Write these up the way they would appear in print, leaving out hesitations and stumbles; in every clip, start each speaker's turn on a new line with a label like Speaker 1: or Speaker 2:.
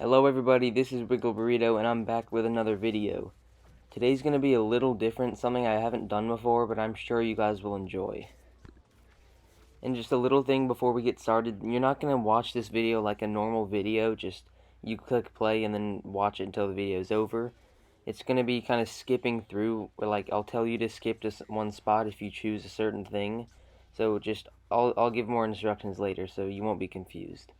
Speaker 1: Hello everybody, this is wiggleburrito and I'm back with another video. Today's going to be a little different, something I haven't done before, but I'm sure you guys will enjoy. And just a little thing before we get started, you're not going to watch this video like a normal video, just you click play and then watch it until the video is over. It's going to be kind of skipping through, where like I'll tell you to skip to one spot if you choose a certain thing. So I'll give more instructions later so you won't be confused.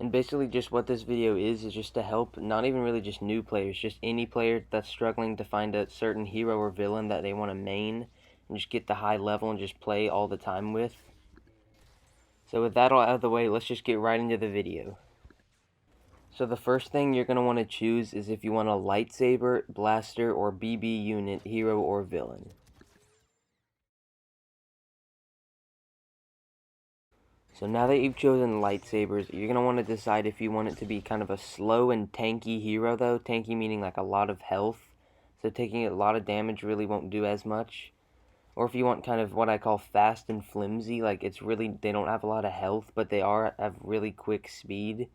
Speaker 1: And basically just what this video is just to help, not even really just new players, just any player that's struggling to find a certain hero or villain that they want to main, and just get the high level and just play all the time with. So with that all out of the way, let's just get right into the video. So the first thing you're going to want to choose is if you want a lightsaber, blaster, or BB unit, hero or villain. So now that you've chosen lightsabers, you're going to want to decide if you want it to be kind of a slow and tanky hero though. Tanky meaning like a lot of health, so taking a lot of damage really won't do as much. Or if you want kind of what I call fast and flimsy, like they don't have a lot of health, but they have really quick speed.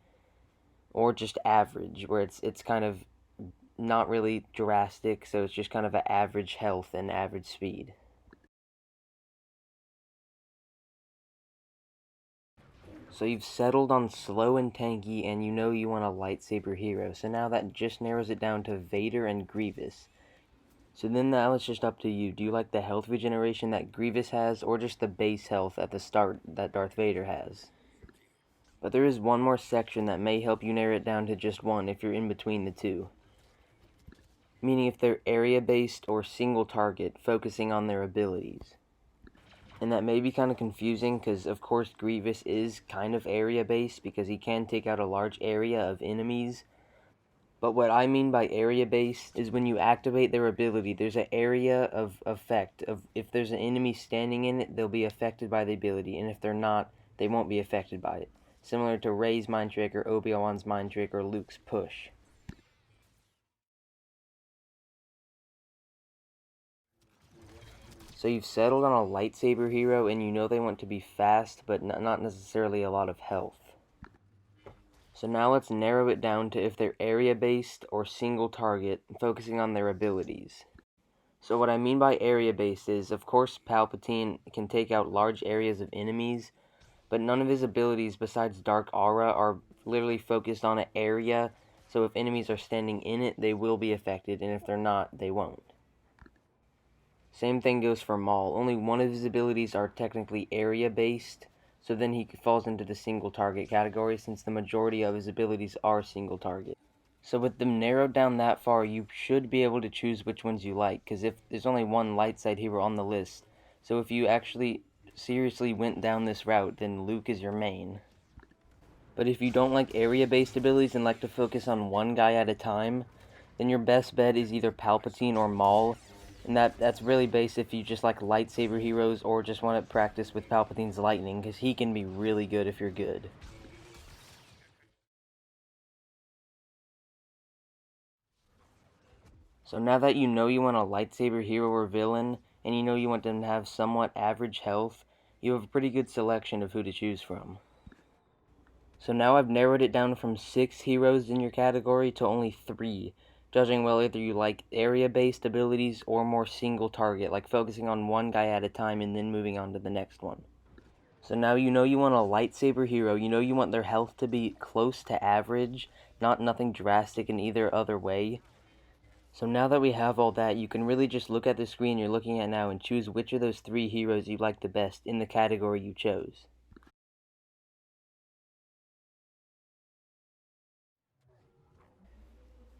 Speaker 1: Or just average, where it's kind of not really drastic, so it's just kind of an average health and average speed. So you've settled on slow and tanky, and you know you want a lightsaber hero. So now that just narrows it down to Vader and Grievous. So then now it's just up to you. Do you like the health regeneration that Grievous has, or just the base health at the start that Darth Vader has? But there is one more section that may help you narrow it down to just one if you're in between the two. Meaning if they're area-based or single target, focusing on their abilities. And that may be kind of confusing because, of course, Grievous is kind of area-based because he can take out a large area of enemies. But what I mean by area-based is when you activate their ability, there's an area of effect. If there's an enemy standing in it, they'll be affected by the ability. And if they're not, they won't be affected by it. Similar to Rey's mind trick or Obi-Wan's mind trick or Luke's push. So you've settled on a lightsaber hero, and you know they want to be fast, but not necessarily a lot of health. So now let's narrow it down to if they're area-based or single target, focusing on their abilities. So what I mean by area-based is, of course, Palpatine can take out large areas of enemies, but none of his abilities besides Dark Aura are literally focused on an area, so if enemies are standing in it, they will be affected, and if they're not, they won't. Same thing goes for Maul. Only one of his abilities are technically area-based, so then he falls into the single target category since the majority of his abilities are single target. So with them narrowed down that far, you should be able to choose which ones you like, because if there's only one light side hero on the list, so if you actually seriously went down this route, then Luke is your main. But if you don't like area-based abilities and like to focus on one guy at a time, then your best bet is either Palpatine or Maul. And that's really based if you just like lightsaber heroes or just want to practice with Palpatine's lightning, because he can be really good if you're good. So now that you know you want a lightsaber hero or villain, and you know you want them to have somewhat average health, you have a pretty good selection of who to choose from. So now I've narrowed it down from 6 heroes in your category to only 3, judging whether you like area-based abilities or more single target, like focusing on one guy at a time and then moving on to the next one. So now you know you want a lightsaber hero, you know you want their health to be close to average, nothing drastic in either other way. So now that we have all that, you can really just look at the screen you're looking at now and choose which of those 3 heroes you like the best in the category you chose.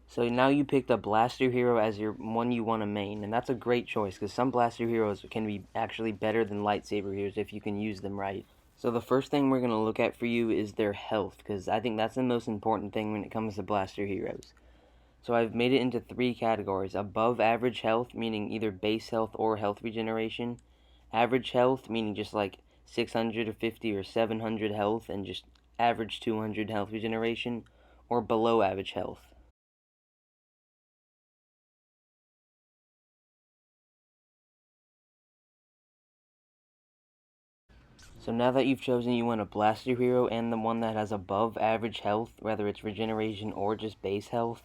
Speaker 1: So now you picked a blaster hero as your one you want to main, and that's a great choice because some blaster heroes can be actually better than lightsaber heroes if you can use them right. So the first thing we're going to look at for you is their health, because I think that's the most important thing when it comes to blaster heroes. So I've made it into 3 categories: above average health, meaning either base health or health regeneration; average health, meaning just like 650 or 700 health and just average 200 health regeneration; or below average health. So now that you've chosen you want a blaster hero and the one that has above average health, whether it's regeneration or just base health,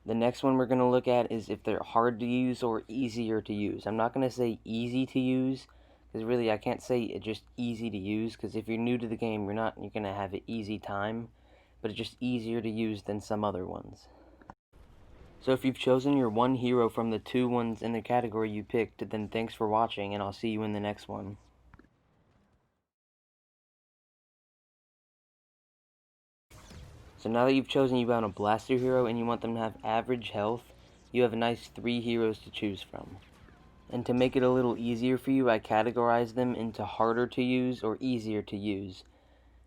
Speaker 1: the next one we're going to look at is if they're hard to use or easier to use. I'm not going to say easy to use, because really I can't say just easy to use, because if you're new to the game, you're going to have an easy time, but it's just easier to use than some other ones. So if you've chosen your one hero from the two ones in the category you picked, then thanks for watching, and I'll see you in the next one. So now that you've chosen you want a blaster hero and you want them to have average health, you have a nice 3 heroes to choose from. And to make it a little easier for you, I categorize them into harder to use or easier to use.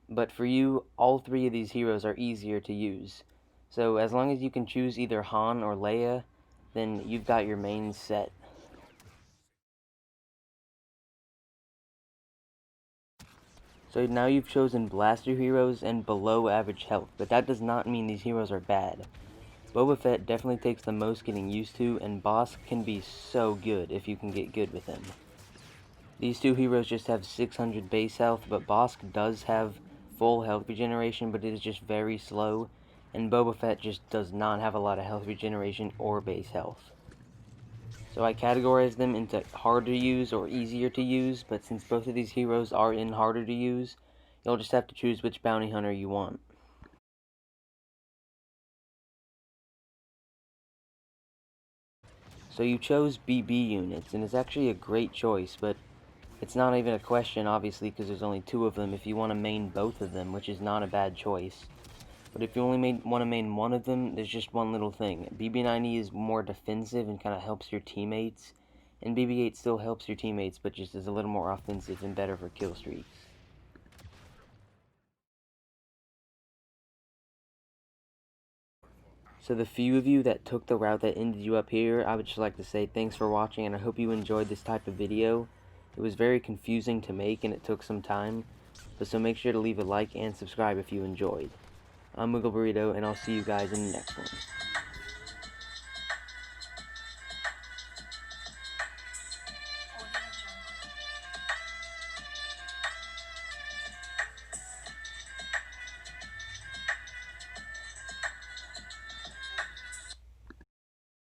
Speaker 1: But for you, all 3 of these heroes are easier to use. So as long as you can choose either Han or Leia, then you've got your main set. So now you've chosen blaster heroes and below average health, but that does not mean these heroes are bad. Boba Fett definitely takes the most getting used to, and Bosk can be so good if you can get good with him. These two heroes just have 600 base health, but Bosk does have full health regeneration, but it is just very slow, and Boba Fett just does not have a lot of health regeneration or base health. So I categorize them into hard to use or easier to use, but since both of these heroes are in harder to use, you'll just have to choose which bounty hunter you want. So you chose BB units, and it's actually a great choice, but it's not even a question, obviously, because there's only 2 of them if you want to main both of them, which is not a bad choice. But if you only want to main one of them, there's just one little thing. BB-90 is more defensive and kind of helps your teammates, and BB-8 still helps your teammates, but just is a little more offensive and better for kill streaks. So the few of you that took the route that ended you up here, I would just like to say thanks for watching, and I hope you enjoyed this type of video. It was very confusing to make and it took some time, but so make sure to leave a like and subscribe if you enjoyed. I'm wiggleburrito, and I'll see you guys in the next one.